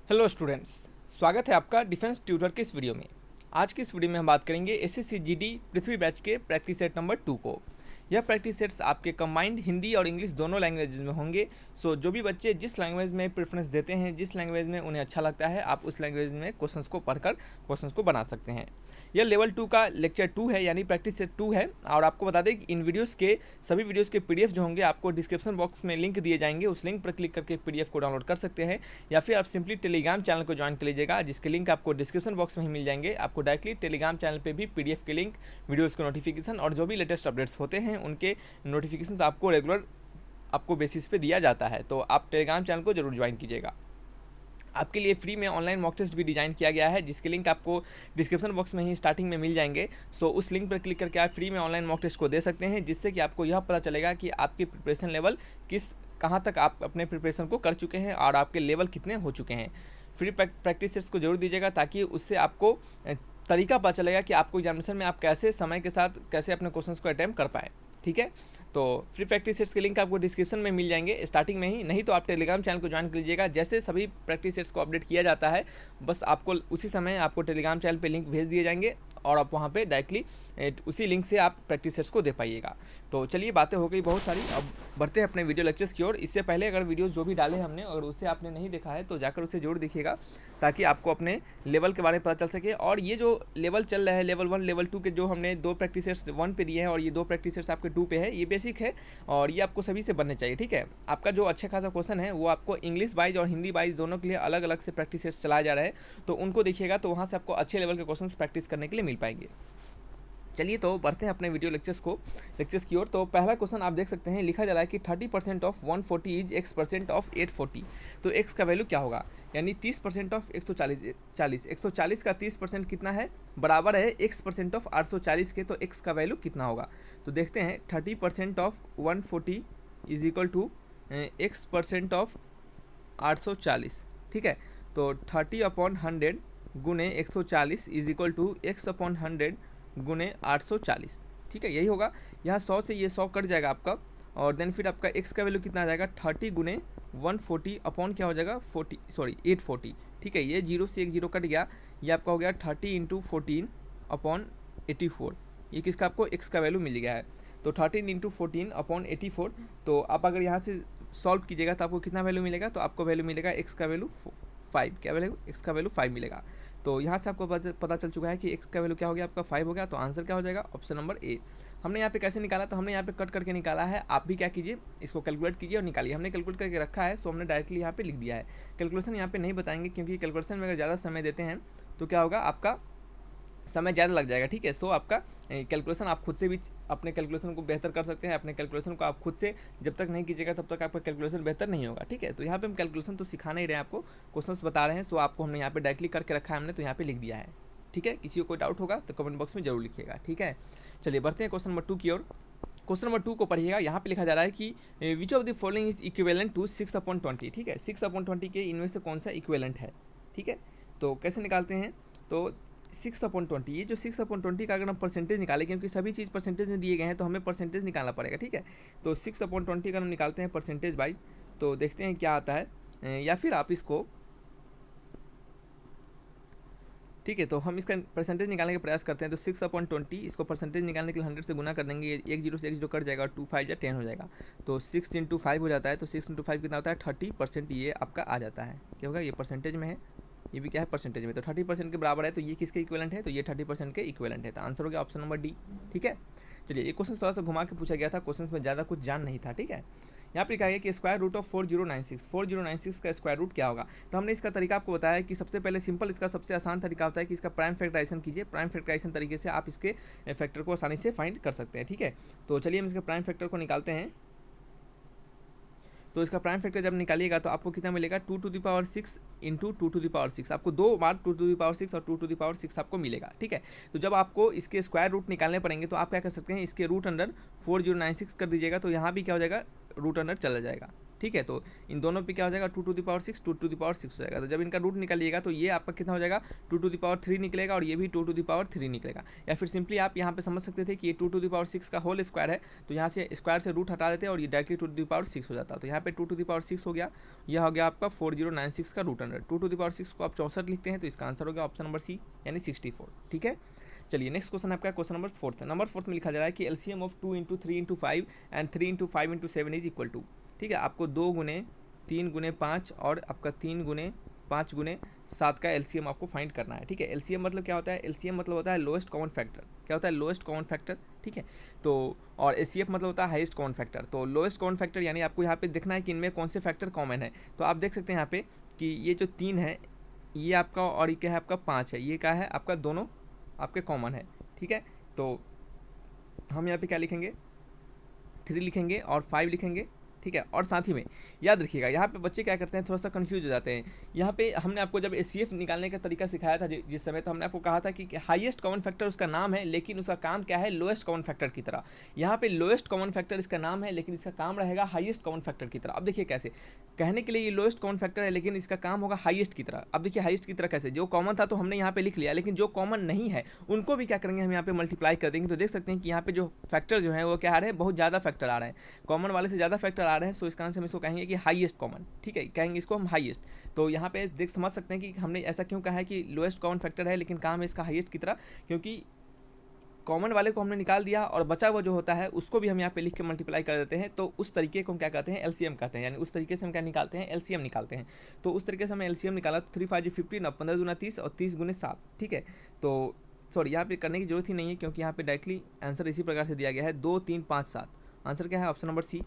Hello students, स्वागत है आपका डिफेंस ट्यूटर के इस वीडियो में। आज की इस वीडियो में हम बात करेंगे एसएससी जीडी पृथ्वी बैच के प्रैक्टिस सेट नंबर 2 को। यह प्रैक्टिस सेट्स आपके कंबाइंड हिंदी और इंग्लिश दोनों लैंग्वेज में होंगे। सो जो भी बच्चे जिस लैंग्वेज में प्रेफरेंस देते हैं, जिस लैंग्वेज में उन्हें अच्छा लगता है, आप उस लैंग्वेज में क्वेश्चंस को पढ़कर क्वेश्चंस को बना सकते हैं। यह लेवल 2 का लेक्चर 2 है, यानी प्रैक्टिस सेट 2 है। और आपको बता दें कि इन वीडियोस के सभी वीडियोस के पीडीएफ जो होंगे आपको डिस्क्रिप्शन बॉक्स में लिंक दिए जाएंगे। उस लिंक पर क्लिक करके पीडीएफ को डाउनलोड कर सकते हैं, या फिर आप सिंपली टेलीग्राम चैनल को ज्वाइन कर लीजिएगा, जिसके लिंक आपको डिस्क्रिप्शन बॉक्स में ही मिल जाएंगे। आपको डायरेक्टली टेलीग्राम चैनल पे भी पीडीएफ के लिंक, वीडियोज़ के नोटिफिकेशन और जो भी लेटेस्ट अपडेट्स होते हैं उनके नोटिफिकेशन आपको रेगुलर आपको बेसिस पे दिया जाता है। तो आप टेलीग्राम चैनल को जरूर ज्वाइन कीजिएगा। आपके लिए फ्री में ऑनलाइन मॉक टेस्ट भी डिज़ाइन किया गया है, जिसके लिंक आपको डिस्क्रिप्शन बॉक्स में ही स्टार्टिंग में मिल जाएंगे। सो उस लिंक पर क्लिक करके आप फ्री में ऑनलाइन मॉक टेस्ट को दे सकते हैं, जिससे कि आपको यह पता चलेगा कि आपकी प्रिपरेशन लेवल कहाँ तक आप अपने प्रिपरेशन को कर चुके हैं और आपके लेवल कितने हो चुके हैं। फ्री प्रैक्टिस टेस्ट को जरूर दीजिएगा, ताकि उससे आपको तरीका पता चलेगा कि आपको एग्जामिनेशन में आप कैसे समय के साथ कैसे अपने क्वेश्चंस को अटेम्प्ट कर पाए। ठीक है, तो फ्री प्रैक्टिस सेट्स के लिंक आपको डिस्क्रिप्शन में मिल जाएंगे स्टार्टिंग में ही, नहीं तो आप टेलीग्राम चैनल को ज्वाइन कर लीजिएगा। जैसे सभी प्रैक्टिस सेट्स को अपडेट किया जाता है, बस आपको उसी समय आपको टेलीग्राम चैनल पे लिंक भेज दिए जाएंगे और आप वहाँ पे डायरेक्टली उसी लिंक से आप प्रैक्टिस सेट्स को दे पाइएगा। तो चलिए, बातें हो गई बहुत सारी, अब बढ़ते हैं अपने वीडियो लेक्चर्स की ओर। इससे पहले अगर वीडियो जो भी डाले हमने, अगर उसे आपने नहीं देखा है तो जाकर उसे जरूर देखिएगा, ताकि आपको अपने लेवल के बारे में पता चल सके। और ये जो लेवल चल रहा है, लेवल 1 लेवल 2 के जो हमने 2 प्रैक्टिस सेट्स 1 पे दिए हैं और ये 2 प्रैक्टिस सेट्स आपके 2 पे है, ये बेसिक है और ये आपको सभी से बनने चाहिए। ठीक है, आपका जो अच्छा खासा क्वेश्चन है वो आपको इंग्लिश वाइज और हिंदी वाइज दोनों के लिए अलग अलग से प्रैक्टिस सेट्स चलाए जा रहे हैं, तो उनको देखिएगा, तो वहाँ से आपको अच्छे लेवल के क्वेश्चन प्रैक्टिस करने के लिए मिल पाएंगे। चलिए, तो बढ़ते हैं अपने वीडियो लेक्चर्स की ओर। तो पहला क्वेश्चन आप देख सकते हैं, लिखा जा रहा है कि 30% ऑफ 140 इज x% ऑफ 840। तो x का वैल्यू क्या होगा, यानी 30% ऑफ 140 का 30% कितना है, बराबर है x% ऑफ 840 के। तो x का वैल्यू कितना होगा, तो देखते हैं। 30% of 140 is equal to x% of 840। ठीक है, तो 30/100 गुने 140 इज इक्वल टू x/100 गुने 840। ठीक है, यही होगा। यहाँ 100 से ये 100 कट जाएगा आपका, और देन फिर आपका x का वैल्यू कितना आ जाएगा, 30 गुने 140 अपॉन क्या हो जाएगा 840। ठीक है, ये 0 से एक 0 कट गया, ये आपका हो गया 30 इंटू 14 अपॉन 84। ये किसका आपको x का वैल्यू मिल गया है। तो 13 इंटू 14 अपॉन 84। तो आप अगर यहाँ से सॉल्व कीजिएगा तो आपको कितना वैल्यू मिलेगा, तो आपको वैल्यू मिलेगा x का वैल्यू 5। क्या वैल्यू, x का वैल्यू 5 मिलेगा। तो यहाँ से आपको पता चल चुका है कि x का वैल्यू क्या हो गया, आपका 5 हो गया। तो आंसर क्या हो जाएगा, ऑप्शन नंबर ए। हमने यहाँ पे कैसे निकाला, तो हमने यहाँ पे कट करके निकाला है। आप भी क्या कीजिए, इसको कैलकुलेट कीजिए और निकालिए। हमने कैलकुलेट करके रखा है, सो हमने डायरेक्टली यहाँ पे लिख दिया है। कैलकुलेशन यहाँ पे नहीं बताएंगे, क्योंकि कैलकुलेशन में अगर ज़्यादा समय देते हैं तो क्या होगा, आपका समय ज़्यादा लग जाएगा। ठीक है, सो आपका कैलकुलेशन आप खुद से भी अपने कैलकुलेशन को बेहतर कर सकते हैं। अपने कैलकुलेशन को आप खुद से जब तक नहीं कीजिएगा तब तक आपका कैलकुलेशन बेहतर नहीं होगा। ठीक है, तो यहाँ पे हम कैलकुलेशन तो सिखाना ही रहे हैं, आपको क्वेश्चंस बता रहे हैं। सो आपको हमने यहाँ पे डायरेक्टली करके रखा है हमने, तो यहाँ पे लिख दिया है। ठीक है, किसी को कोई डाउट होगा तो कमेंट बॉक्स में जरूर लिखिएगा। ठीक है, चलिए बढ़ते हैं क्वेश्चन नंबर 2 की ओर। क्वेश्चन नंबर 2 को पढ़िएगा। यहाँ पे लिखा जा रहा है कि which of the following is equivalent to 6/20। ठीक है, 6/20 के इनमें से कौन सा इक्विवेलेंट है। ठीक है, तो कैसे निकालते हैं, तो 6/20, ये जो 6/20 का अगर हम परसेंटेज निकालें, क्योंकि सभी चीज़ परसेंटेज में दिए गए हैं तो हमें परसेंटेज निकालना पड़ेगा। ठीक है, तो 6/20 का हम निकालते हैं परसेंटेज वाइज, तो देखते हैं क्या आता है। या फिर आप इसको, ठीक है, तो हम इसका परसेंटेज निकालने का प्रयास करते हैं। तो 6/20 इसको परसेंटेज निकालने के लिए 100 से गुना कर देंगे, एक 0 से एक 0 कट जाएगा और 2 5 या 10 हो जाएगा। तो 6 इंटू 5 हो जाता है। तो 6 इंटू 5 कितना होता है, 30%। ये आपका आ जाता है, क्या होगा, ये परसेंटेज में है, ये भी क्या है, परसेंटेज में। तो 30% के बराबर है, तो ये किसके इक्विवेलेंट है, तो ये 30% के इक्विवेलेंट है। तो आंसर हो गया ऑप्शन नंबर डी। ठीक है, चलिए, ये क्वेश्चन थोड़ा सा घुमा के पूछा गया था, क्वेश्चन में ज़्यादा कुछ जान नहीं था। ठीक है, यहाँ पर लिखा है कि स्क्वायर रूट ऑफ 4096 का स्क्वायर रूट क्या होगा। तो हमने इसका तरीका आपको बताया कि सबसे पहले सिंपल, इसका सबसे आसान तरीका होता है कि इसका प्राइम फैक्टराइजेशन कीजिए। प्राइम फैक्टराइजेशन तरीके से आप इसके फैक्टर को आसानी से फाइंड कर सकते हैं। ठीक है, तो चलिए हम इसके प्राइम फैक्टर को निकालते हैं। तो इसका प्राइम फैक्टर जब निकालिएगा तो आपको कितना मिलेगा, 2⁶ इंटू 2⁶। आपको 2 बार 2⁶ और 2⁶ आपको मिलेगा। ठीक है, तो जब आपको इसके स्क्वायर रूट निकालने पड़ेंगे तो आप क्या कर सकते हैं, इसके रूट अंडर 4096 कर दीजिएगा, तो यहाँ भी क्या हो जाएगा, रूट अंडर चला जाएगा। ठीक ठीक है। तो इन दोनों पे क्या हो जाएगा 2 to the power 6 2 to the power 6 हो जाएगा। तो जब इनका रूट निकालिएगा तो ये आपका कितना हो जाएगा 2 टू द पावर 3 निकलेगा और ये भी 2 टू द पावर 3 निकलेगा। या फिर सिंपली आप यहाँ पे समझ सकते थे कि ये 2 टू द पावर 6 का होल स्क्वायर है, तो यहाँ से स्क्वायर से रूट हटा देते हैं और ये डायरेक्टली 2 टू द पावर 6 हो जाता है। तो यहाँ पे 2 टू द पावर 6 हो गया, यह हो गया आपका 4096 का root under. 2 to the power 6 को आप 64 लिखते हैं तो इसका आंसर हो गया ऑप्शन नंबर सी यानी 64। ठीक है, चलिए नेक्स्ट क्वेश्चन आपका क्वेश्चन नंबर 4 है। नंबर 4 में लिखा जा रहा है कि LCM of 2 into 3 into 5 and 3 into 5 into 7 is equal to. ठीक है, आपको 2 गुने 3 गुने 5 और आपका 3 गुने 5 गुने 7 का एलसीएम आपको फाइंड करना है। ठीक है, एलसीएम मतलब क्या होता है, एलसीएम मतलब होता है लोएस्ट कॉमन फैक्टर। क्या होता है, लोएस्ट कॉमन फैक्टर। ठीक है, तो और एचसीएफ मतलब होता है हाईएस्ट कॉमन फैक्टर। तो लोएस्ट कॉमन फैक्टर यानी आपको यहाँ पे देखना है कि इनमें कौन से फैक्टर कॉमन है। तो आप देख सकते हैं यहाँ पे कि ये जो 3 है ये आपका और ये क्या है आपका 5 है, ये क्या है आपका दोनों आपके कॉमन है। ठीक है, तो हम यहाँ पे क्या लिखेंगे 3 लिखेंगे और 5 लिखेंगे। ठीक है, और साथ ही में याद रखिएगा यहाँ पे बच्चे क्या करते हैं थोड़ा सा कंफ्यूज हो जाते हैं। यहाँ पे हमने आपको जब एचसीएफ निकालने का तरीका सिखाया था जिस समय, तो हमने आपको कहा था कि हाईएस्ट कॉमन फैक्टर उसका नाम है लेकिन उसका काम क्या है लोएस्ट कॉमन फैक्टर की तरह। यहाँ पे लोएस्ट कॉमन फैक्टर इसका नाम है लेकिन इसका काम रहेगा हाईएस्ट कॉमन फैक्टर की तरह। अब देखिए कैसे, कहने के लिए ये लोएस्ट कॉमन फैक्टर है लेकिन इसका काम होगा हाईएस्ट की तरह। अब देखिए हाईएस्ट की तरह कैसे, जो कॉमन था तो हमने यहाँ पे लिख लिया, लेकिन जो कॉमन नहीं है उनको भी क्या करेंगे हम यहाँ पे मल्टीप्लाई कर देंगे। तो देख सकते हैं कि यहाँ पे जो फैक्टर जो है वो क्या आ रहे हैं, बहुत ज़्यादा फैक्टर आ रहे हैं, कॉमन वाले से ज़्यादा फैक्टर आ रहे हैं। सो इसका आंसर इसको कहेंगे कि हाईएस्ट कॉमन। ठीक है, कहेंगे इसको हम हाईएस्ट। तो यहाँ पे देख समझ सकते हैं कि हमने ऐसा क्यों कहा है कि लोएस्ट कॉमन फैक्टर है लेकिन काम है इसका हाईएस्ट की तरह, क्योंकि कॉमन वाले को हमने निकाल दिया और बचा हुआ जो होता है उसको भी हम यहाँ पे लिख के मल्टीप्लाई कर देते हैं। तो उस तरीके को हम क्या कहते हैं, एलसीएम कहते हैं, यानी उस तरीके से हम क्या निकालते हैं, एलसीएम निकालते हैं। तो उस तरीके से हमने एलसीएम निकाला तो 3 5 15 अब 15 दूना 30 और 30 गुने 7। ठीक है, तो सॉरी यहाँ पे करने की जरूरत ही नहीं है क्योंकि यहाँ पे डायरेक्टली आंसर इसी प्रकार से दिया गया है 2 3 5 7। आंसर क्या है, ऑप्शन नंबर सी।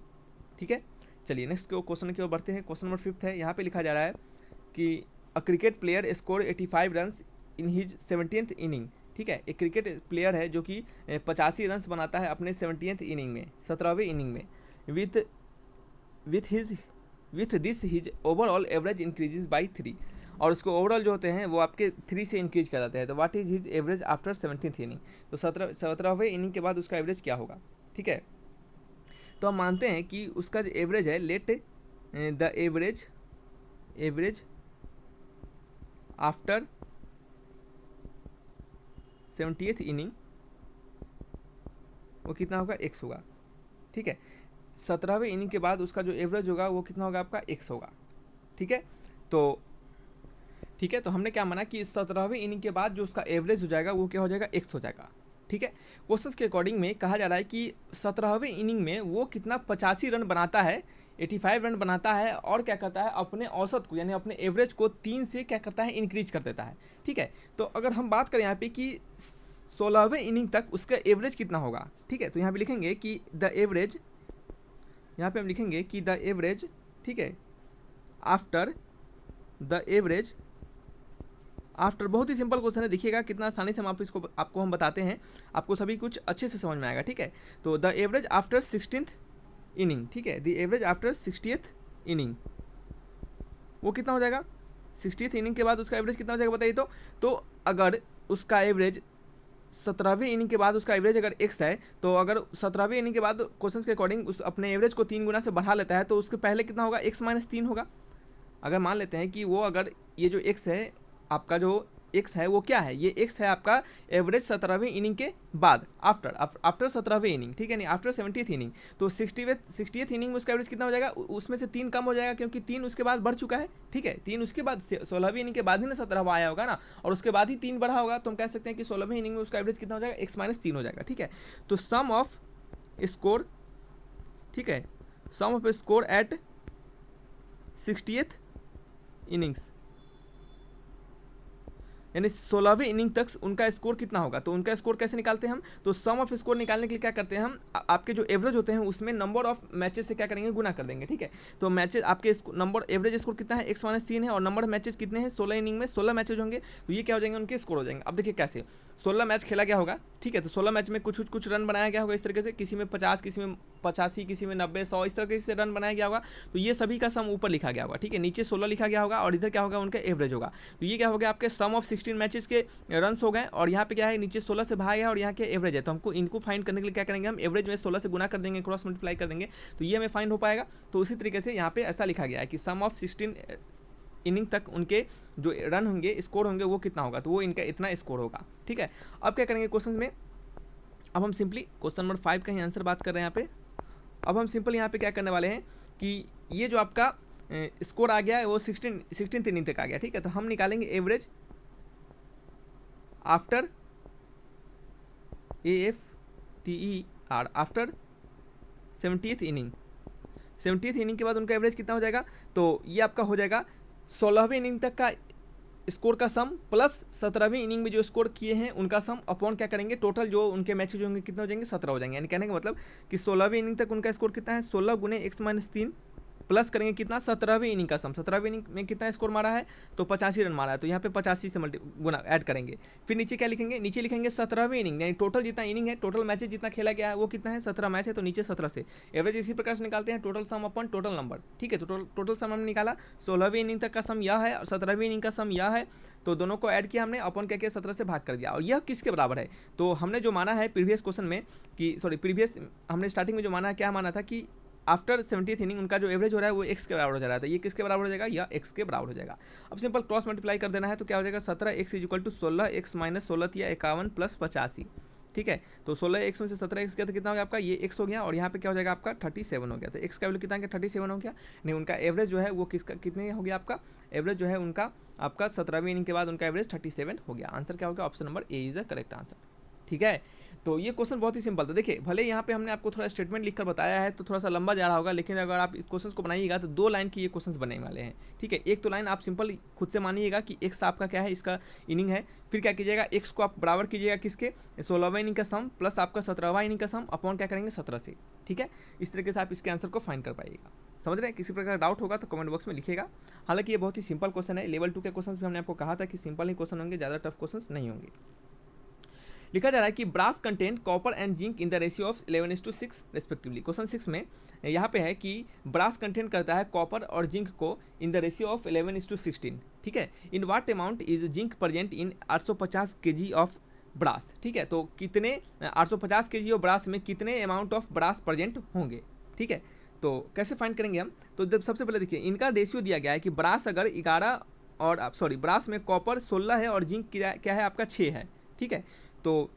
ठीक है, चलिए नेक्स्ट क्वेश्चन की ओर बढ़ते हैं। क्वेश्चन नंबर 5 है, यहाँ पे लिखा जा रहा है कि a cricket player score 85 runs in his 70th inning. ठीक है, एक क्रिकेट प्लेयर है जो कि 85 रन्स बनाता है अपने 70th इनिंग में, 17वें इनिंग में। With this his overall average increases by 3। और उसको ओवरऑल जो होते हैं वो आपके 3 से इंक्रीज कर जाते हैं। तो what is his average after 70th inning. तो 17वें इनिंग के बाद उसका एवरेज क्या होगा। ठीक है, तो हम मानते हैं कि उसका जो एवरेज है, let the average after 70th inning वो कितना होगा, x होगा। ठीक है, 17वें इनिंग के बाद उसका जो एवरेज होगा वो कितना होगा आपका x होगा। ठीक है, तो हमने क्या माना कि 17वें इनिंग के बाद जो उसका एवरेज हो जाएगा वो क्या हो जाएगा, x हो जाएगा। ठीक है, क्वेश्चन के अकॉर्डिंग में कहा जा रहा है कि 17वें इनिंग में वो कितना 85 रन बनाता है, 85 रन बनाता है और क्या करता है अपने औसत को यानी अपने एवरेज को 3 से क्या करता है इंक्रीज कर देता है। ठीक है, तो अगर हम बात करें यहाँ पे कि 16वें इनिंग तक उसका एवरेज कितना होगा। ठीक है, तो यहाँ पे लिखेंगे कि द एवरेज, यहाँ पे हम लिखेंगे कि द एवरेज, ठीक है, आफ्टर द एवरेज आफ्टर, बहुत ही सिंपल क्वेश्चन है, देखिएगा कितना आसानी से हम आपको हम बताते हैं, आपको सभी कुछ अच्छे से समझ में आएगा। ठीक है, तो the average after 16th inning. ठीक है, the average after 60th inning वो कितना हो जाएगा, 60th इनिंग के बाद उसका एवरेज कितना हो जाएगा बताइए। तो अगर उसका एवरेज 17वें इनिंग के बाद उसका एवरेज अगर x है, तो अगर 17वें इनिंग के बाद क्वेश्चन के अकॉर्डिंग उस अपने एवरेज को 3 गुना से बढ़ा लेता है तो उसके पहले कितना होगा, x - 3 होगा। अगर मान लेते हैं कि वो अगर ये जो x है आपका, जो x है वो क्या है, ये x है आपका एवरेज 17वें इनिंग के बाद, आफ्टर 17वें इनिंग। ठीक है, नहीं आफ्टर 70th इनिंग। तो 60th इनिंग में उसका एवरेज कितना हो जाएगा, उसमें से 3 कम हो जाएगा क्योंकि 3 उसके बाद बढ़ चुका है। ठीक है, 3 उसके बाद 16वीं इनिंग के बाद ही ना 17वां आया होगा ना, और उसके बाद ही 3 बढ़ा होगा। तो हम कह सकते हैं कि 16वीं इनिंग में उसका एवरेज कितना हो जाएगा, x - 3 हो जाएगा। ठीक है, तो सम ऑफ स्कोर, ठीक है, sum of score at 60th innings, यानी 16वें इनिंग तक उनका स्कोर कितना होगा। तो उनका स्कोर कैसे निकालते हैं हम, तो सम ऑफ स्कोर निकालने के लिए क्या करते हैं हम, आपके जो एवरेज होते हैं उसमें नंबर ऑफ मैचेस से क्या करेंगे, गुना कर देंगे। ठीक है, तो मैचेस आपके नंबर एवरेज स्कोर कितना है, x - 3 है, और नंबर ऑफ मैचेस कितने हैं, 16 इनिंग में 16 मैचेज होंगे, तो ये क्या हो जाएंगे, उनके स्कोर हो जाएंगे। अब देखिए कैसे, 16 मैच खेला गया होगा। ठीक है, तो 16 मैच में कुछ रन बनाया गया होगा इस तरीके से, किसी में 50, किसी में 85, किसी में 90, 100, इस तरीके से रन बनाया गया होगा। तो ये सभी का सम ऊपर लिखा गया होगा, ठीक है, नीचे 16 लिखा गया होगा और इधर क्या होगा, उनका एवरेज होगा। तो ये क्या हो गया, आपके सम ऑफ 16 मैचेस के रन्स हो गए, और यहाँ पे क्या है, नीचे 16 से भागा है और यहाँ के एवरेज है। तो हमको इनको फाइंड करने के लिए क्या करेंगे, हम एवरेज में 16 से गुना कर देंगे, क्रॉस मल्टीप्लाई कर देंगे, तो ये हमें फाइंड हो पाएगा। तो उसी तरीके से यहाँ पे ऐसा लिखा गया है कि सम ऑफ 16 इनिंग तक उनके जो रन होंगे, स्कोर होंगे, वो कितना होगा, तो वो इनका इतना स्कोर होगा, ठीक है। अब क्या करेंगे क्वेश्चन में, अब हम सिंपली क्वेश्चन नंबर 5 का ही आंसर बात कर रहे हैं यहाँ पे। अब हम सिंपल यहाँ पे क्या करने वाले हैं कि ये जो आपका स्कोर आ गया है वो 16 इनिंग तक आ गया, ठीक है। तो हम निकालेंगे average after AFTER after 70th inning. 70th inning के बाद उनका एवरेज कितना हो जाएगा, तो ये आपका हो जाएगा 16वीं इनिंग तक का स्कोर का सम प्लस 17वीं इनिंग में जो स्कोर किए हैं उनका सम अपॉन क्या करेंगे, टोटल जो उनके मैचेज होंगे कितने हो जाएंगे, 17 हो जाएंगे। यानी कहने का मतलब कि 16वीं इनिंग तक उनका स्कोर कितना है, 16 गुने x-3 प्लस करेंगे कितना, 17वीं इनिंग का सम। 17वीं इनिंग में कितना स्कोर मारा है, तो 85 रन मारा है, तो यहाँ पे 85 से गुना ऐड करेंगे। फिर नीचे क्या लिखेंगे, नीचे लिखेंगे 17वीं इनिंग, यानी टोटल जितना इनिंग है, टोटल मैचेज जितना खेला गया है वो कितना है, 17 मैच है, तो नीचे 17 से एवरेज इसी प्रकार से निकालते हैं, total sum upon total number, ठीक है। तो टोटल सम हमने निकाला, 16वीं इनिंग तक का सम यह है और 17वीं इनिंग का सम यह है, तो दोनों को ऐड किया हमने, अपॉन क्या किया, 17 से भाग कर दिया। और यह किसके बराबर है, तो हमने जो माना है प्रीवियस क्वेश्चन में कि प्रीवियस हमने स्टार्टिंग में जो माना है, क्या माना था कि आफ्टर 70th इनिंग उनका जो एवरेज हो रहा है वो x के बराबर हो जा रहा है, तो ये किसके बराबर हो जाएगा, या x के बराबर हो जाएगा। अब सिंपल क्रॉस मल्टीप्लाई कर देना है, तो क्या हो जाएगा, 17x equal to 16x minus 16 या 51 प्लस 85, ठीक है। तो 16x में से 17x गया तो कितना हो गया आपका, ये x हो गया, और यहाँ पे क्या हो जाएगा आपका 37 हो गया। तो x का वैल्यू कितना गया, 37 हो गया। नहीं, उनका एवरेज जो है वो किसका कितने हो गया, आपका एवरेज जो है उनका आपका 17वीं इनिंग के बाद उनका एवरेज 37 हो गया। आंसर क्या हो गया, option number A is the correct answer, ठीक है। तो ये क्वेश्चन बहुत ही सिंपल था। देखिए, भले यहाँ पे हमने आपको थोड़ा स्टेटमेंट लिखकर बताया है तो थोड़ा सा लंबा जा रहा होगा, लेकिन अगर आप इस क्वेश्चन को बनाइएगा तो 2 लाइन की ये क्वेश्चन बनने वाले हैं, ठीक है। एक तो लाइन आप सिंपल खुद से मानिएगा कि x आपका क्या है, इसका इनिंग है, फिर क्या कीजिएगा, x को आप बराबर कीजिएगा किसके, 16वां इनिंग का सम प्लस आपका 17वां इनिंग का सम अपॉन क्या करेंगे, 17 से, ठीक है। इस तरीके से आप इसके आंसर को फाइंड कर पाइएगा। समझ रहे हैं, किसी प्रकार का डाउट होगा तो कमेंट बॉक्स में लिखिएगा। हालांकि ये बहुत ही सिंपल क्वेश्चन है, लेवल 2 के क्वेश्चन भी हमने आपको कहा था कि सिंपल ही क्वेश्चन होंगे, ज़्यादा टफ क्वेश्चन नहीं होंगे। लिखा जा रहा है कि brass content copper and zinc in the ratio of 11:6 respectively. Question 6 में यहाँ पे है कि ब्रास कंटेंट करता है कॉपर और जिंक को इन द रेशियो ऑफ 11:16, ठीक है। In what amount is zinc present in 850 kg of brass, ठीक है। तो कितने 850 kg ऑफ ब्रास में कितने अमाउंट ऑफ ब्रास प्रेजेंट होंगे, ठीक है। तो कैसे फाइंड करेंगे हम, तो जब सबसे पहले देखिए इनका रेशियो दिया गया है कि ब्रास अगर 11 और ब्रास में कॉपर 16 है और जिंक क्या है आपका 6 है, ठीक है। तो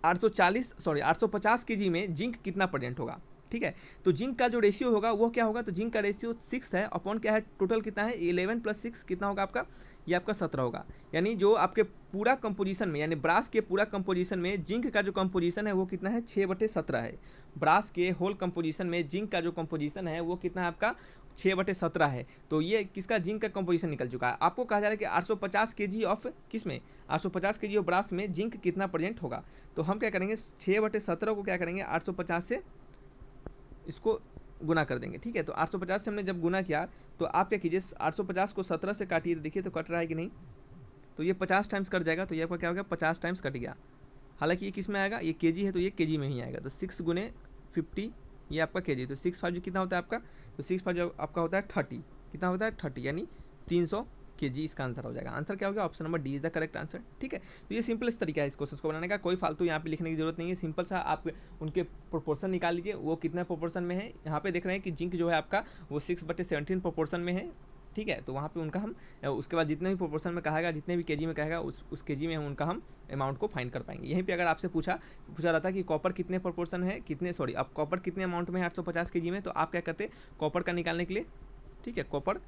850 kg में जिंक कितना प्रेजेंट होगा, ठीक है। तो जिंक का जो रेशियो होगा वो क्या होगा, तो जिंक का रेशियो 6 है, अपॉन क्या है, टोटल कितना है 11 + 6 कितना होगा आपका, ये आपका 17 होगा। यानी जो आपके पूरा कंपोजिशन में, यानी ब्रास के पूरा कंपोजिशन में जिंक का जो कंपोजिशन है वो कितना है, 6/17 है। ब्रास के होल कंपोजिशन में जिंक का जो कंपोजिशन है वो कितना है आपका, 6/17 है। तो ये किसका, जिंक का कंपोजिशन निकल चुका है। आपको कहा जा रहा है कि 850 kg ऑफ किस में, 850 kg ऑफ ब्रास में जिंक कितना प्रेजेंट होगा। तो हम क्या करेंगे, 6/17 को क्या करेंगे, 850 से इसको गुना कर देंगे, ठीक है। तो 850 से हमने जब गुना किया तो आप क्या कीजिए, 850 को 17 से काटिए, तो देखिए तो कट रहा है कि नहीं, तो ये 50 टाइम्स कट जाएगा, तो ये आपका क्या हो गया, 50 टाइम्स कट गया। हालांकि ये किस में आएगा, ये केजी है तो ये केजी में ही आएगा। तो 6 गुने 50 ये आपका केजी, तो 6×5 कितना होता है आपका, तो 6×5 आपका होता है 30, कितना होता है 30, यानी 300 kg इसका आंसर हो जाएगा। आंसर क्या हो गया, option number D is the correct answer, ठीक है। तो ये सिंपल इस तरीका है इस क्वेश्चन को बनाने का, कोई फालतू यहाँ पे लिखने की जरूरत नहीं है। सिंपल सा आप उनके प्रोपोर्शन निकाल लीजिए, वो कितना प्रोपोर्शन में है। यहाँ पे देख रहे हैं कि जिंक जो है आपका वो 6/17 प्रोपोर्शन में है, ठीक है। तो वहाँ पे उनका हम उसके बाद जितने भी प्रोपोर्शन में कहेगा, जितने भी केजी में कहेगा उस केजी में हम उनका हम अमाउंट को फाइंड कर पाएंगे। यहीं पे अगर आपसे पूछा रहा था कि कॉपर कितने प्रोपोर्शन है, अब कॉपर कितने अमाउंट में है 850 kg में, तो आप क्या करते कॉपर का निकालने के लिए, ठीक है, कॉपर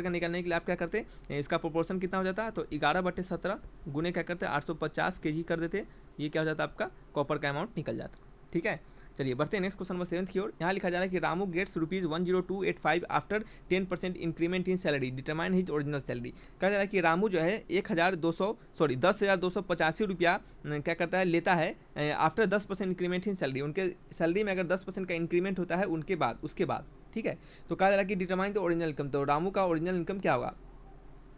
का निकालने के लिए आप क्या करते, इसका प्रोपोर्शन कितना हो जाता है, तो 11/17 गुने क्या करते 850 kg कर देते, ये क्या हो जाता है आपका कॉपर का अमाउंट निकल जाता, ठीक है। चलिए बढ़ते हैं नेक्स्ट क्वेश्चन नंबर 7 की ओर। यहाँ लिखा जा रहा है कि Ramu gets ₹10285 after 10% increment in salary, determine his original salary. कहा जा रहा है कि रामू जो है 10,285 रुपया क्या करता है, लेता है आफ्टर 10% इंक्रीमेंट इन सैलरी, उनके सैलरी में अगर 10% का इंक्रीमेंट होता है उसके बाद, ठीक है। तो कहा जा रहा है कि डिटरमाइन द ओरिजिनल इनकम, तो रामू का ओरिजिनल इनकम क्या होगा।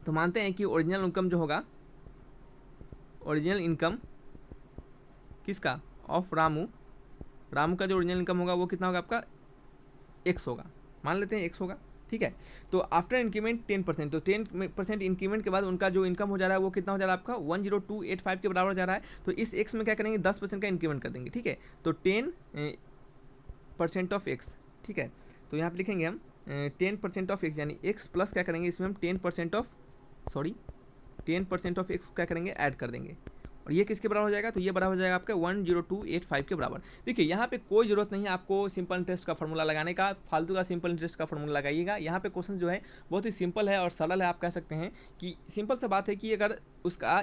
तो मानते हैं कि ओरिजिनल इनकम जो होगा, ओरिजिनल इनकम किसका, ऑफ रामू का जो ओरिजिनल इनकम होगा वो कितना होगा आपका एक्स होगा, मान लेते हैं एक्स होगा, ठीक है। तो आफ्टर इंक्रीमेंट 10%, तो 10% इंक्रीमेंट के बाद उनका जो इनकम हो जा रहा है वो कितना हो जा रहा है आपका 10285 के बराबर हो जा रहा है। तो इस एक्स में क्या करेंगे 10% का इंक्रीमेंट कर देंगे, ठीक है। तो 10% ऑफ एक्स, ठीक है। तो यहाँ पे लिखेंगे हम 10% ऑफ एक्स यानी एक्स प्लस क्या करेंगे इसमें हम 10% ऑफ एक्स क्या करेंगे ऐड कर देंगे, और ये किसके बराबर हो जाएगा, तो ये बराबर हो जाएगा आपका 10285 के बराबर। देखिए यहाँ पे कोई ज़रूरत नहीं है आपको सिंपल इंटरेस्ट का फॉर्मूला लगाने का, फालतू का सिंपल इंटरेस्ट का फॉर्मूला लगाइएगा। यहाँ पे क्वेश्चन जो है बहुत ही सिंपल है और सरल है, आप कह सकते हैं कि सिंपल सा बात है कि अगर उसका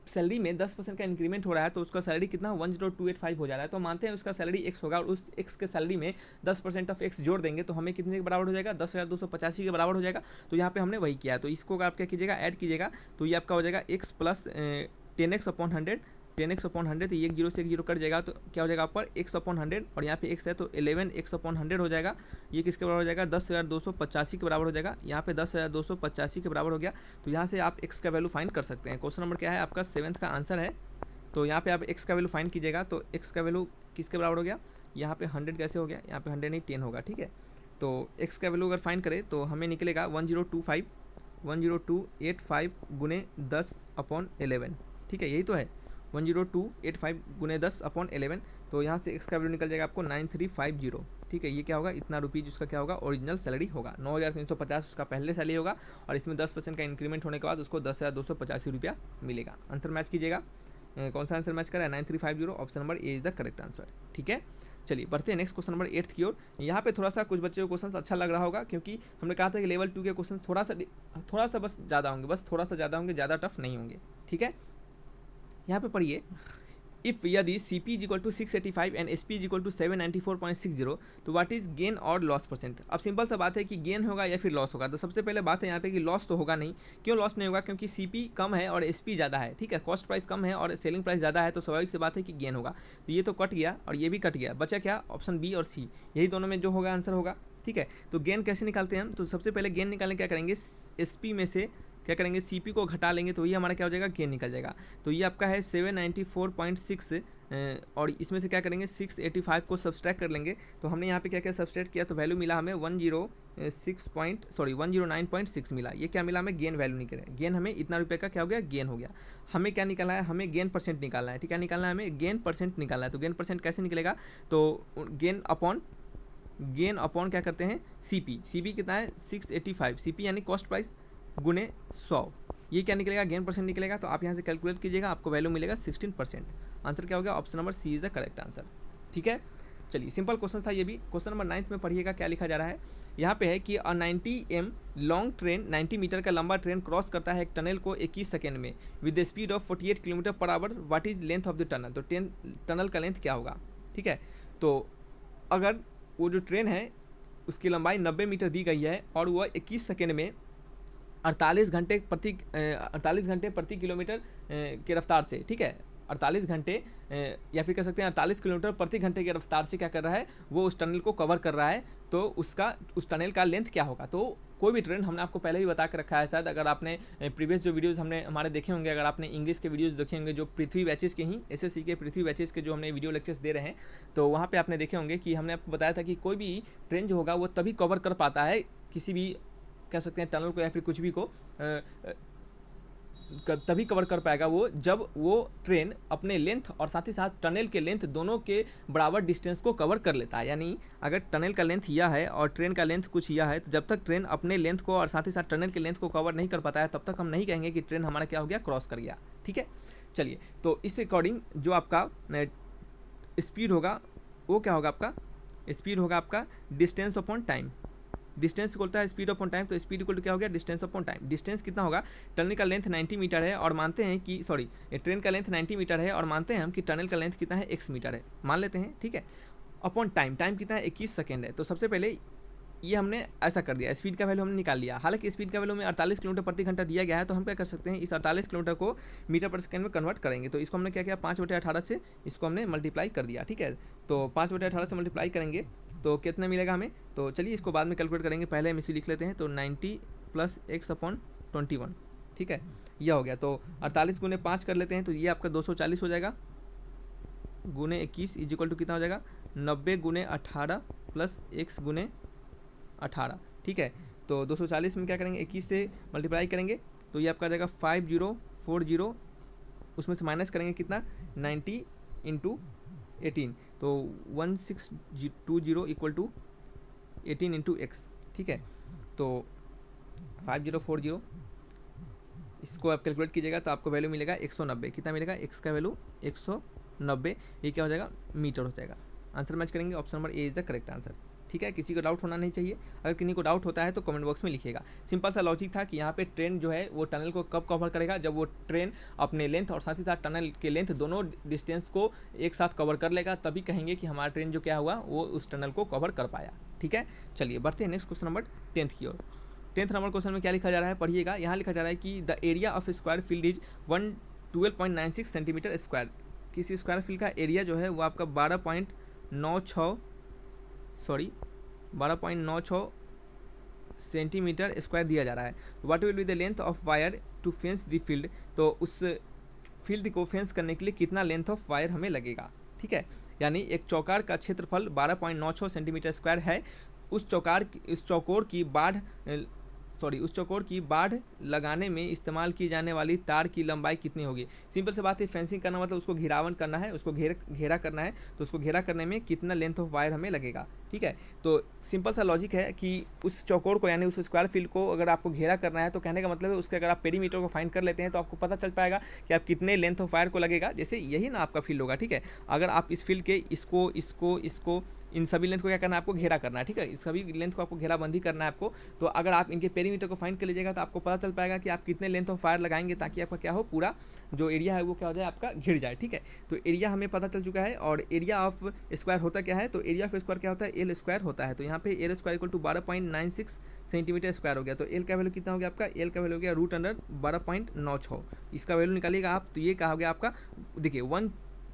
सैलरी में 10% का इंक्रीमेंट हो रहा है तो उसका सैलरी कितना 10285 हो जा रहा है, तो मानते हैं उसका सैलरी एक्स होगा और उस एक्स के सैलरी में 10% ऑफ एक्स जोड़ देंगे तो हमें कितने के बराबर हो जाएगा 10,285 के बराबर हो जाएगा। तो यहाँ पे हमने वही किया है, तो इसको आप क्या कीजिएगा ऐड कीजिएगा, तो ये आपका हो जाएगा x plus 10x upon 100, 10x upon 100, तो ये एक जीरो से एक जीरो कट जाएगा, तो क्या हो जाएगा आप पर x अपॉन 100 और यहाँ पे x है तो 11x अपॉन 100 हो जाएगा। ये किसके बराबर हो जाएगा 10,285 के बराबर हो जाएगा, यहाँ पे 10,285 के बराबर हो गया। तो यहाँ से आप x का वैल्यू फाइंड कर सकते हैं। क्वेश्चन नंबर क्या है आपका 7th का आंसर है। तो यहाँ पे आप x का वैल्यू फाइंड कीजिएगा, तो x का वैल्यू किसके बराबर हो गया, यहाँ पे 100 कैसे हो गया, यहाँ पे 100 नहीं 10 होगा, ठीक है। तो x का वैल्यू अगर फाइंड करें तो हमें निकलेगा 10285 गुने 10 अपॉन 11, ठीक है, यही तो है 10285 गुने 10 अपॉन 11। तो यहाँ से एक्स का वैल्यू निकल जाएगा आपको 9350, ठीक है। ये क्या होगा इतना रुपीज़ उसका क्या होगा ओरिजिनल सैलरी होगा, 9350 उसका पहले सैलरी होगा और इसमें 10% का इंक्रीमेंट होने के बाद उसको 10,285 रुपया मिलेगा। आंसर मैच कीजिएगा, कौन सा आंसर मैच करा है 9350, option number A is the correct answer, ठीक है। चलिए बढ़ते हैं नेक्स्ट क्वेश्चन नंबर 8 की ओर। यहाँ पे थोड़ा सा कुछ बच्चों को क्वेश्चन अच्छा लग रहा होगा क्योंकि हमने कहा था कि लेवल 2 के क्वेश्चन थोड़ा सा बस ज़्यादा होंगे, बस थोड़ा सा ज़्यादा होंगे, ज़्यादा टफ नहीं होंगे, ठीक है। यहाँ पे पढ़िए, इफ़ यदि C P equal to 685 and S P equal to 794.60 तो व्हाट इज गेन और लॉस परसेंट। अब सिंपल सा बात है कि गेन होगा या फिर लॉस होगा। तो सबसे पहले बात है यहाँ पे कि लॉस तो होगा नहीं। क्यों लॉस नहीं होगा, क्योंकि सी पी कम है और एस पी ज़्यादा है, ठीक है, कॉस्ट प्राइस कम है और सेलिंग प्राइस ज़्यादा है, तो स्वाभाविक सी बात है कि गेन होगा। तो ये तो कट गया और ये भी कट गया, बचा क्या ऑप्शन बी और सी, यही दोनों में जो होगा आंसर होगा, ठीक है। तो गेन कैसे निकालते हैं हम, तो सबसे पहले गेन निकालने क्या करेंगे एस पी में से क्या करेंगे सीपी को घटा लेंगे, तो ये हमारा क्या हो जाएगा गेन निकल जाएगा। तो ये आपका है 794.6 और इसमें से क्या करेंगे 685 को सब्सट्रैक्ट कर लेंगे। तो हमने यहाँ पे क्या क्या सब्सट्रैक्ट किया, तो वैल्यू मिला हमें 109.6 मिला। ये क्या मिला हमें गेन वैल्यू निकला, गेन हमें इतना रुपये का क्या हो गया गेन हो गया। हमें क्या निकालना है, हमें गेन परसेंट निकालना है, ठीक है, निकालना है हमें गेन परसेंट निकालना है। तो गेन परसेंट कैसे निकलेगा, तो गेन अपॉन क्या करते हैं सीपी कितना है 685, सीपी यानी कॉस्ट प्राइस गुने 100, ये क्या निकलेगा गेन परसेंट निकलेगा। तो आप यहाँ से कैलकुलेट कीजिएगा, आपको वैल्यू मिलेगा 16%। आंसर क्या हो गया option number C is the correct answer, ठीक है। चलिए सिंपल क्वेश्चन था ये भी। क्वेश्चन नंबर 9 में पढ़िएगा क्या लिखा जा रहा है। यहाँ पे है कि अ 90 लॉन्ग ट्रेन 90 मीटर का लंबा ट्रेन क्रॉस करता है एक टनल को 21 सेकेंड में with the speed of 48 kilometre per hour, what is length of the tunnel. तो टनल का लेंथ क्या होगा, ठीक है। तो अगर वो जो ट्रेन है उसकी लंबाई 90 मीटर दी गई है और वह 21 सेकेंड में 48 घंटे प्रति किलोमीटर के रफ्तार से, ठीक है, 48 घंटे या फिर कह सकते हैं 48 किलोमीटर प्रति घंटे की रफ्तार से क्या कर रहा है वो उस टनल को कवर कर रहा है, तो उस टनल का लेंथ क्या होगा। तो कोई भी ट्रेन हमने आपको पहले भी बता कर रखा है, शायद अगर आपने प्रीवियस जो वीडियोस हमने हमारे देखे होंगे, अगर आपने इंग्लिश के वीडियोस देखे होंगे जो पृथ्वी बैचेस के ही एसएससी के पृथ्वी बैचेस के जो हमने वीडियो लेक्चर्स दे रहे हैं, तो वहाँ पे आपने देखे होंगे कि हमने आपको बताया था कि कोई भी ट्रेन जो होगा वो तभी कवर कर पाता है किसी भी कह सकते हैं टनल को या फिर कुछ भी को तभी कवर कर पाएगा वो जब वो ट्रेन अपने लेंथ और साथ ही साथ टनल के लेंथ दोनों के बराबर डिस्टेंस को कवर कर लेता है। यानी अगर टनल का लेंथ यह है और ट्रेन का लेंथ कुछ यह है, तो जब तक ट्रेन अपने लेंथ को और साथ ही साथ टनल के लेंथ को कवर नहीं कर पाता है तब तक हम नहीं कहेंगे कि ट्रेन हमारा क्या हो गया क्रॉस कर गया, ठीक है। चलिए तो इस अकॉर्डिंग जो आपका स्पीड होगा वो क्या होगा, आपका स्पीड होगा आपका डिस्टेंस अपॉन टाइम। डिस्टेंस बोलता है स्पीड अपॉन टाइम, तो स्पीड इक्वल टू क्या हो गया डिस्टेंस अपॉन टाइम। डिस्टेंस कितना होगा, टनल का लेंथ 90 मीटर है और मानते हैं कि ट्रेन का लेंथ 90 मीटर है और मानते हैं हम कि टनल का लेंथ कितना है x मीटर है, मान लेते हैं, ठीक है। अपॉन टाइम कितना है 21 सेकेंड है। तो सबसे पहले ये हमने ऐसा कर दिया, स्पीड का वैल्यू हमने निकाल लिया। हालांकि स्पीड का वैल्यू में 48 किलोमीटर प्रति घंटा दिया गया है, तो हम क्या कर सकते हैं इस 48 किलोमीटर को मीटर पर सेकंड में कन्वर्ट करेंगे। तो इसको हमने क्या किया 5/18 से इसको हमने मल्टीप्लाई कर दिया, ठीक है। तो 5/18 से मल्टीप्लाई करेंगे तो कितना मिलेगा हमें, तो चलिए इसको बाद में कैलकुलेट करेंगे, पहले हम इसी लिख लेते हैं। तो 90 + x/21, ठीक है, यह हो गया। तो 48 × 5 कर लेते हैं, तो ये आपका 240 हो जाएगा, गुने 21 इज इक्वल टू कितना हो जाएगा 90 गुने 18 प्लस x गुने 18, ठीक है। तो 240 में क्या करेंगे, 21 से मल्टीप्लाई करेंगे तो ये आपका आ जाएगा 5040, उसमें से माइनस करेंगे कितना 90 इंटू 18, तो 1620 इक्वल टू 18 इंटू एक्स, ठीक है। तो 5040 इसको आप कैलकुलेट कीजिएगा तो आपको वैल्यू मिलेगा 190। कितना मिलेगा, एक्स का वैल्यू 190, ये क्या हो जाएगा, मीटर हो जाएगा। आंसर मैच करेंगे, option number A is the correct answer, ठीक है। किसी को डाउट होना नहीं चाहिए, अगर किसी को डाउट होता है तो कमेंट बॉक्स में लिखिएगा। सिंपल सा लॉजिक था कि यहाँ पे ट्रेन जो है वो टनल को कब कवर करेगा, जब वो ट्रेन अपने लेंथ और साथ ही साथ टनल के लेंथ दोनों डिस्टेंस को एक साथ कवर कर लेगा, तभी कहेंगे कि हमारा ट्रेन जो क्या हुआ वो उस टनल को कवर कर पाया, ठीक है। चलिए बढ़ते हैं नेक्स्ट क्वेश्चन नंबर 10th की ओर। 10th नंबर क्वेश्चन में क्या लिखा जा रहा है, पढ़िएगा। यहाँ लिखा जा रहा है कि the area of square field is 112.96 centimetre square. किसी स्क्वायर फील्ड का एरिया जो है वो आपका 12.96 सेंटीमीटर स्क्वायर दिया जा रहा है। What will be the length of wire to fence the field, तो उस फील्ड को फेंस करने के लिए कितना लेंथ ऑफ वायर हमें लगेगा, ठीक है। यानी एक चौकार का क्षेत्रफल 12.96 सेंटीमीटर स्क्वायर है। उस चौकोर की बाढ़ लगाने में इस्तेमाल की जाने वाली तार की लंबाई कितनी होगी। सिंपल से बात है, फेंसिंग करना मतलब उसको घेरावन करना है, उसको घेरा करना है, तो उसको घेरा करने में कितना लेंथ ऑफ वायर हमें लगेगा, ठीक है। तो सिंपल सा लॉजिक है कि उस चौकोर को यानी उस स्क्वायर फील्ड को अगर आपको घेरा करना है तो कहने का मतलब है उसके अगर आप पेरीमीटर को फाइंड कर लेते हैं तो आपको पता चल पाएगा कि आप कितने लेंथ ऑफ वायर को लगेगा। जैसे यही ना आपका फील्ड होगा, ठीक है। अगर आप इस फील्ड के इसको इन सभी लेंथ को क्या करना है, आपको घेरा करना है, ठीक है। इस सभी लेंथ को आपको घेराबंदी करना है आपको, तो अगर आप इनके पेरीमीटर को फाइंड कर लीजिएगा तो आपको पता चल पाएगा कि आप कितने लेंथ ऑफ वायर लगाएंगे ताकि आपका क्या हो, पूरा जो एरिया है वो क्या हो जाए, आपका घिर जाए, ठीक है। तो एरिया हमें पता चल चुका है, और एरिया ऑफ स्क्वायर होता क्या है, तो एरिया ऑफ स्क्वायर क्या होता है, एल स्क्वायर होता है। तो यहाँ पे L square equal to 12.96 centimetre square हो गया। तो एल का वैल्यू कितना हो गया आपका, एल का वैल्यू हो गया √12.96। इसका वैल्यू निकालिएगा आप, तो ये क्या हो गया आपका, देखिए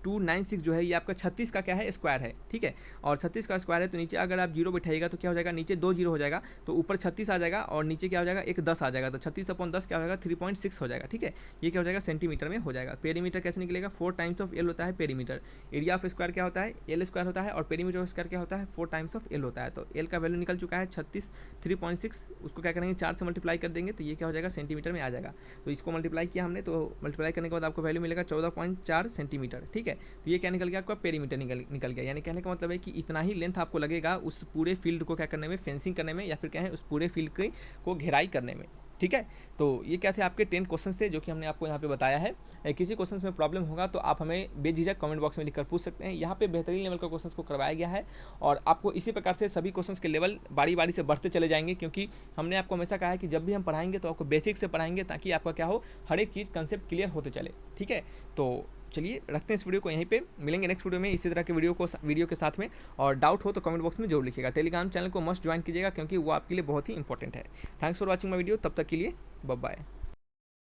1296 जो है ये आपका 36 का क्या है, स्क्वायर है, ठीक है। और 36 का स्क्वायर है तो नीचे अगर आप जीरो बैठाइएगा तो क्या हो जाएगा, नीचे 2 जीरो हो जाएगा, तो ऊपर 36 आ जाएगा और नीचे क्या हो जाएगा, एक 10 आ जाएगा। तो 36/10 क्या हो जाएगा, 3.6 हो जाएगा, ठीक है। ये क्या हो जाएगा, सेंटीमीटर में हो जाएगा। पेरीमीटर कैसे निकलेगा, 4 टाइम्स ऑफ एल होता है पेरीमीटर। एरिया ऑफ स्क्वायर क्या होता है, एल स्क्वायर होता है, और पेरीमीटर ऑफ स्क्वायर क्या होता है, 4 टाइम्स ऑफ एल होता है। तो एल का वैल्यू निकल चुका है 36, 3.6, उसको क्या करेंगे 4 से मल्टीप्लाई कर देंगे तो ये क्या हो जाएगा, सेंटीमीटर में आ जाएगा। तो इसको मल्टीप्लाई किया हमने, तो मल्टीप्लाई करने के बाद आपको वैल्यू मिलेगा 14.4 सेंटीमीटर, ठीक है। तो ये क्या निकल गया, आपका पेरीमीटर निकल गया। यानी कहने का मतलब है कि इतना ही लेंथ आपको लगेगा उस पूरे फील्ड को क्या करने में, फेंसिंग करने में, या फिर क्या है उस पूरे फील्ड को घेराई करने में, ठीक है। तो ये क्या थे आपके 10 क्वेश्चंस थे जो कि हमने आपको यहाँ पे बताया है। किसी क्वेश्चंस में प्रॉब्लम होगा तो आप हमें बेझिझक कमेंट बॉक्स में लिखकर पूछ सकते हैं। यहाँ पे बेहतरीन लेवल का क्वेश्चंस को करवाया गया है और आपको इसी प्रकार से सभी क्वेश्चंस के लेवल बारी बारी से बढ़ते चले जाएंगे, क्योंकि हमने आपको हमेशा कहा है कि जब भी हम पढ़ाएंगे तो आपको बेसिक से पढ़ाएंगे ताकि आपका क्या हो, हर एक चीज़ कंसेप्ट क्लियर होते चले, ठीक है। तो चलिए रखते हैं इस वीडियो को यहीं पे, मिलेंगे नेक्स्ट वीडियो में इसी तरह के वीडियो के साथ में। और डाउट हो तो कमेंट बॉक्स में जरूर लिखिएगा। टेलीग्राम चैनल को मस्ट ज्वाइन कीजिएगा क्योंकि वो आपके लिए बहुत ही इंपॉर्टेंट है। Thanks for watching my video, तब तक के लिए बाय बाय।